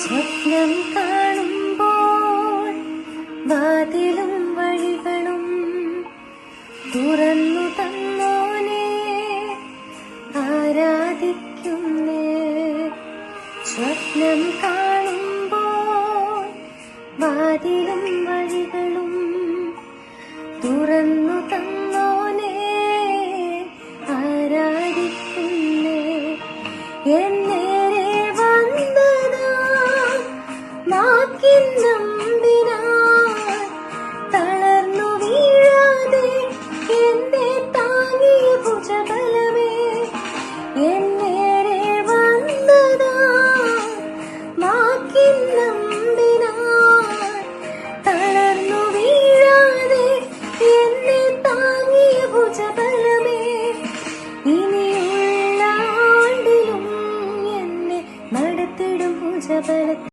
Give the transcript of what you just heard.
സ്വപ്നം കാണുമ്പോൾ വാതിലും വഴികളും തുറന്നു തന്നോനെ ആരാധിക്കുന്നേ. സ്വപ്നം കാണുമ്പോൾ വാതിലും വഴികളും തുറന്നു തന്നോനെ ആരാധിക്കുന്നേ. എന്നേരെ വന്നതാ വാക്കിൻ നമ്പിനാൽ തളർന്നു വീഴാതെ എന്നെ താങ്ങിയ ഭുജബലമേ. എന്നേരെ വന്നതാ വാക്കിൻ നമ്പിനാൽ തളർന്നു വീഴാതെ എന്നെ താങ്ങിയ ഭുജബലമേ. ഇനിയുള്ള ആണ്ടിലും എന്നെ നടത്തിടും ഭുജബല